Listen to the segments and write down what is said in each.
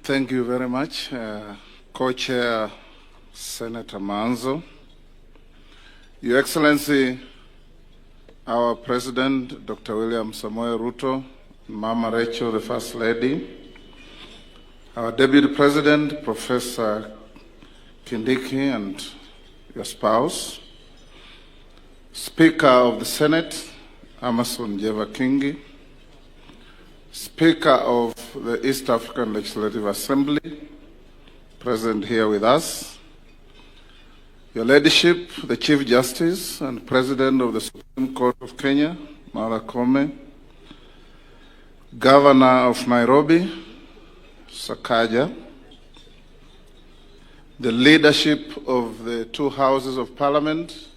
Thank you very much, Co-Chair Senator Manzo. Your Excellency, our President, Dr. William Samoei Ruto, Mama Rachel, the First Lady, our Deputy President, Professor Kindiki, and your spouse, Speaker of the Senate, Amason Jeva Kingi, Speaker of the East African Legislative Assembly, present here with us, Your Ladyship, the Chief Justice and President of the Supreme Court of Kenya, Martha Koome, Governor of Nairobi, Sakaja, the leadership of the two houses of Parliament,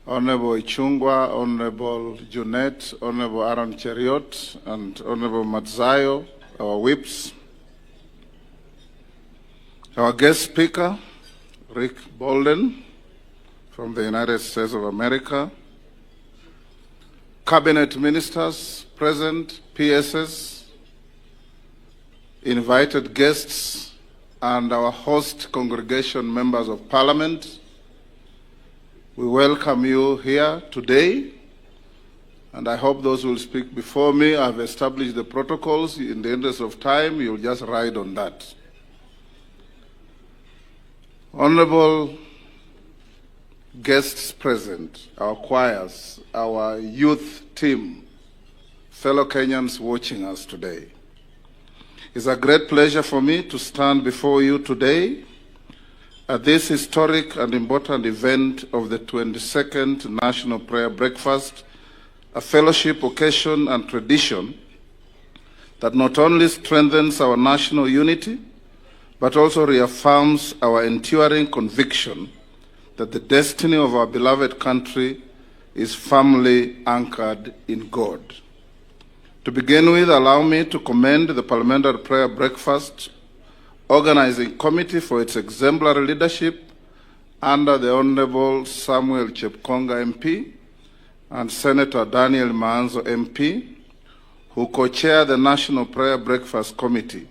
Honorable Ichungwa, Honorable Junet, Honorable Aaron Cheriot, and Honorable Matzayo, our whips, our guest speaker, Rick Bolden from the United States of America, cabinet ministers present, PSS, invited guests, and our host congregation members of Parliament. We welcome you here today, and I hope those who will speak before me have established the protocols. In the interest of time, you'll just ride on that. Honorable guests present, our choirs, our youth team, fellow Kenyans watching us today. It's a great pleasure for me to stand before you today at this historic and important event of the 22nd National Prayer Breakfast, a fellowship occasion and tradition that not only strengthens our national unity, but also reaffirms our enduring conviction that the destiny of our beloved country is firmly anchored in God. To begin with, allow me to commend the Parliamentary Prayer Breakfast Organizing Committee for its exemplary leadership under the Honorable Samuel Chepkonga MP and Senator Daniel Manzo MP, who co-chair the National Prayer Breakfast Committee,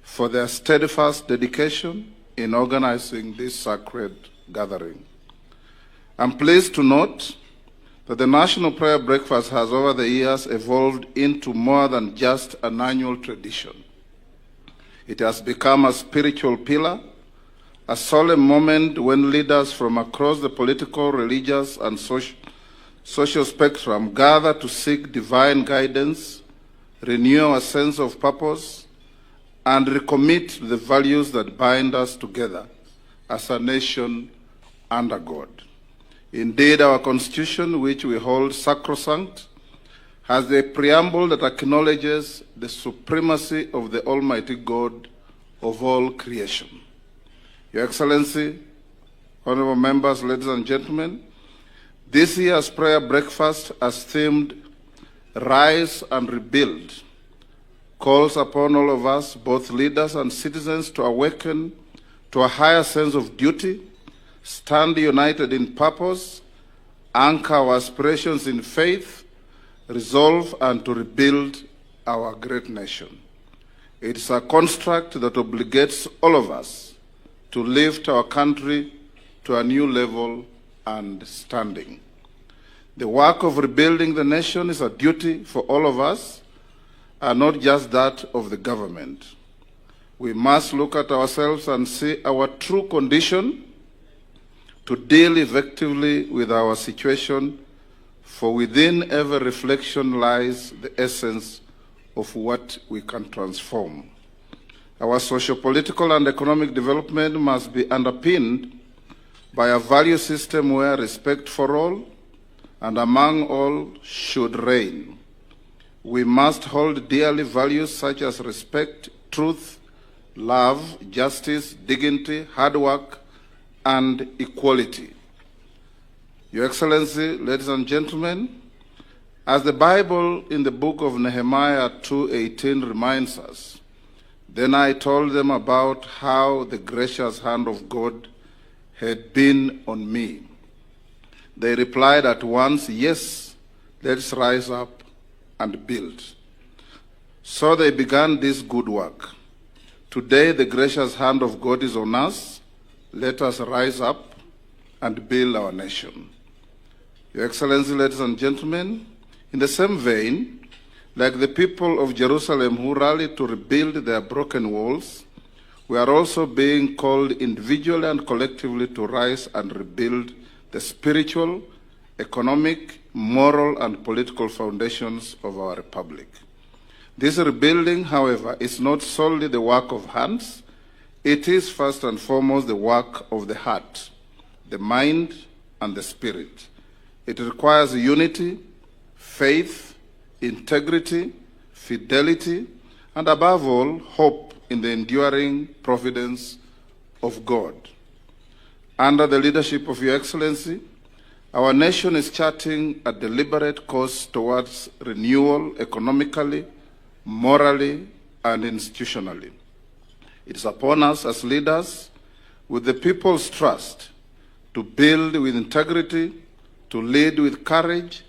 for their steadfast dedication in organizing this sacred gathering. I'm pleased to note that the National Prayer Breakfast has over the years evolved into more than just an annual tradition. It has become a spiritual pillar, a solemn moment when leaders from across the political, religious, and social spectrum gather to seek divine guidance, renew our sense of purpose, and recommit to the values that bind us together as a nation under God. Indeed, our Constitution, which we hold sacrosanct, has a preamble that acknowledges the supremacy of the Almighty God of all creation. Your Excellency, honorable members, ladies and gentlemen, this year's prayer breakfast, as themed Rise and Rebuild, calls upon all of us, both leaders and citizens, to awaken to a higher sense of duty, stand united in purpose, anchor our aspirations in faith, resolve, and to rebuild our great nation. It's a construct that obligates all of us to lift our country to a new level and standing. The work of rebuilding the nation is a duty for all of us, and not just that of the government. We must look at ourselves and see our true condition to deal effectively with our situation, for within every reflection lies the essence of what we can transform. Our socio-political and economic development must be underpinned by a value system where respect for all and among all should reign. We must hold dearly values such as respect, truth, love, justice, dignity, hard work, and equality. Your Excellency, ladies and gentlemen, as the Bible in the book of Nehemiah 2:18 reminds us, then I told them about how the gracious hand of God had been on me. They replied at once, yes, let's rise up and build. So they began this good work. Today, the gracious hand of God is on us. Let us rise up and build our nation. Your Excellency, ladies and gentlemen, in the same vein, like the people of Jerusalem who rallied to rebuild their broken walls, we are also being called individually and collectively to rise and rebuild the spiritual, economic, moral, and political foundations of our republic. This rebuilding, however, is not solely the work of hands. It is first and foremost the work of the heart, the mind, and the spirit. It requires unity, faith, integrity, fidelity, and above all, hope in the enduring providence of God. Under the leadership of Your Excellency, our nation is charting a deliberate course towards renewal economically, morally, and institutionally. It is upon us as leaders, with the people's trust, to build with integrity, to lead with courage,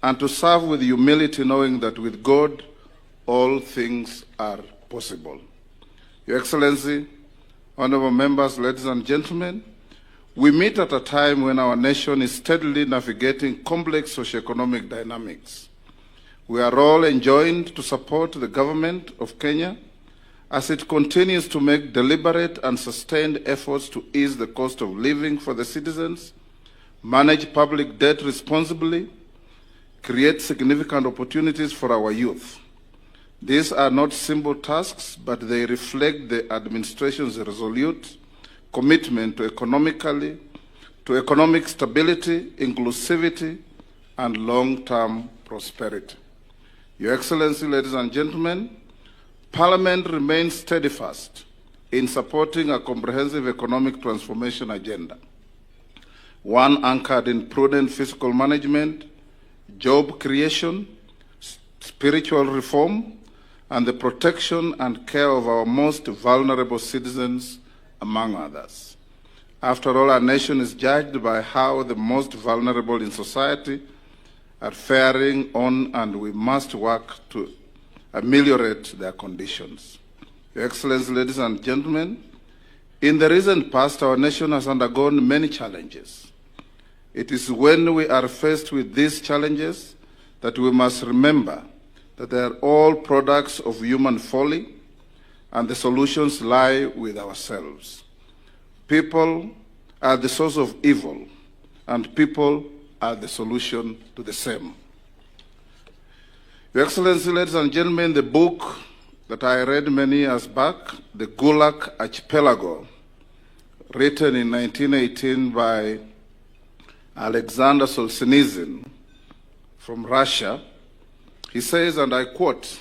and to serve with humility, knowing that with God, all things are possible. Your Excellency, honorable members, ladies and gentlemen, we meet at a time when our nation is steadily navigating complex socioeconomic dynamics. We are all enjoined to support the government of Kenya as it continues to make deliberate and sustained efforts to ease the cost of living for the citizens, manage public debt responsibly, create significant opportunities for our youth. These are not simple tasks, but they reflect the administration's resolute commitment to economic stability, inclusivity, and long-term prosperity. Your Excellency, ladies and gentlemen, Parliament remains steadfast in supporting a comprehensive economic transformation agenda, one anchored in prudent fiscal management, job creation, spiritual reform, and the protection and care of our most vulnerable citizens, among others. After all, our nation is judged by how the most vulnerable in society are faring on, and we must work to ameliorate their conditions. Your Excellency, ladies and gentlemen, in the recent past, our nation has undergone many challenges. It is when we are faced with these challenges that we must remember that they are all products of human folly, and the solutions lie with ourselves. People are the source of evil, and people are the solution to the same. Your Excellency, ladies and gentlemen, the book that I read many years back, The Gulag Archipelago, written in 1918 by Alexander Solzhenitsyn from Russia, he says, and I quote,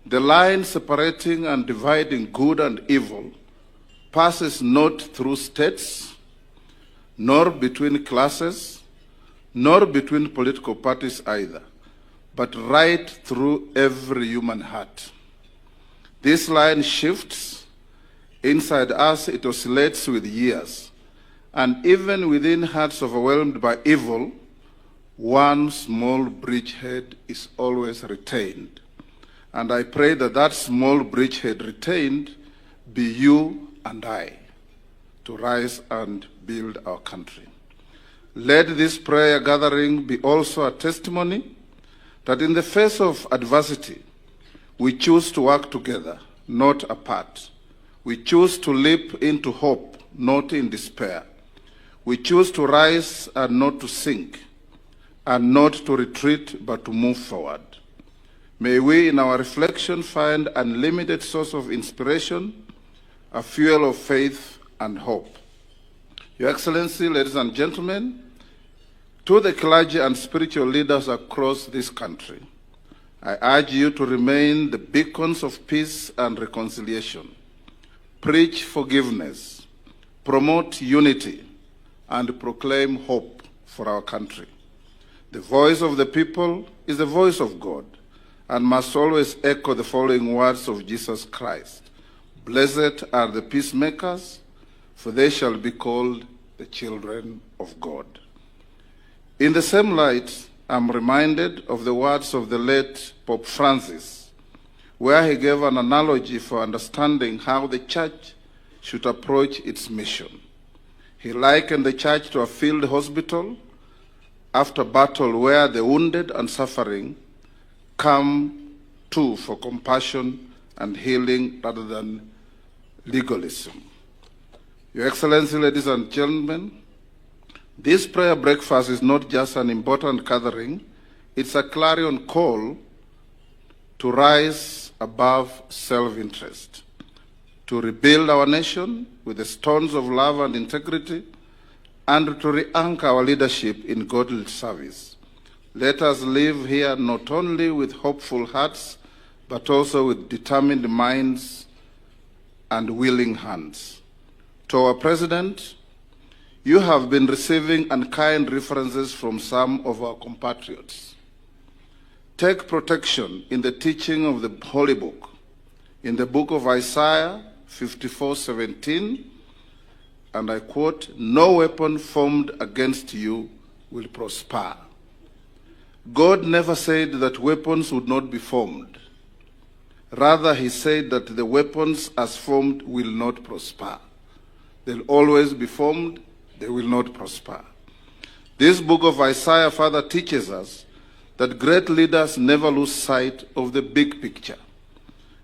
"The line separating and dividing good and evil passes not through states, nor between classes, nor between political parties either, but right through every human heart. This line shifts. Inside us, it oscillates with years, and even within hearts overwhelmed by evil, one small bridgehead is always retained. And I pray that that small bridgehead retained be you and I, to rise and build our country. Let this prayer gathering be also a testimony that in the face of adversity, we choose to work together, not apart. We choose to leap into hope, not in despair. We choose to rise and not to sink, and not to retreat, but to move forward. May we, in our reflection, find unlimited source of inspiration, a fuel of faith and hope. Your Excellency, ladies and gentlemen, to the clergy and spiritual leaders across this country, I urge you to remain the beacons of peace and reconciliation. Preach forgiveness, promote unity, and proclaim hope for our country. The voice of the people is the voice of God and must always echo the following words of Jesus Christ. Blessed are the peacemakers, for they shall be called the children of God. In the same light, I'm reminded of the words of the late Pope Francis where he gave an analogy for understanding how the church should approach its mission. He likened the church to a field hospital after battle where the wounded and suffering come to for compassion and healing rather than legalism. Your Excellency, ladies and gentlemen, this prayer breakfast is not just an important gathering, it's a clarion call to rise above self-interest, to rebuild our nation with the stones of love and integrity, and to re-anchor our leadership in godly service. Let us live here not only with hopeful hearts, but also with determined minds and willing hands. To our President, you have been receiving unkind references from some of our compatriots. Take protection in the teaching of the Holy Book. In the book of Isaiah 54:17, and I quote, "No weapon formed against you will prosper." God never said that weapons would not be formed. Rather, he said that the weapons as formed will not prosper. They'll always be formed, they will not prosper. This book of Isaiah further teaches us that great leaders never lose sight of the big picture.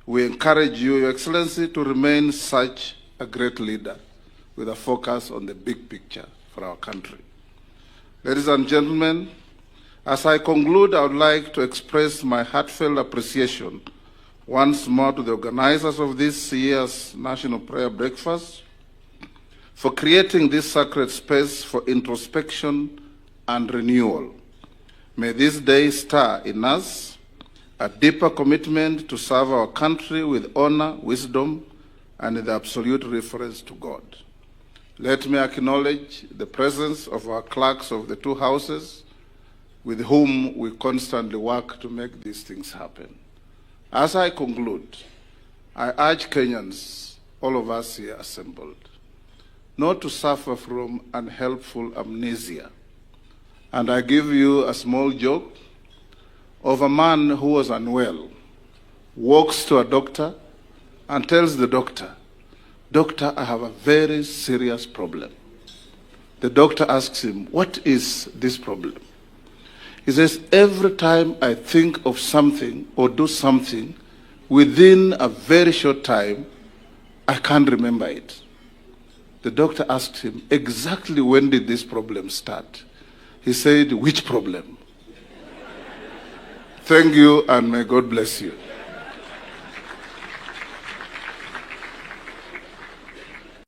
We encourage you, Your Excellency, to remain such a great leader with a focus on the big picture for our country. Ladies and gentlemen, as I conclude, I would like to express my heartfelt appreciation once more to the organizers of this year's National Prayer Breakfast for creating this sacred space for introspection and renewal. May this day stir in us a deeper commitment to serve our country with honor, wisdom, and the absolute reference to God. Let me acknowledge the presence of our clerks of the two houses, with whom we constantly work to make these things happen. As I conclude, I urge Kenyans, all of us here assembled, not to suffer from unhelpful amnesia. And I give you a small joke of a man who was unwell, walks to a doctor and tells the doctor, "Doctor, I have a very serious problem." The doctor asks him, "What is this problem?" He says, "Every time I think of something or do something, within a very short time, I can't remember it." The doctor asked him, "Exactly when did this problem start?" He said, "Which problem?" Thank you, and may God bless you.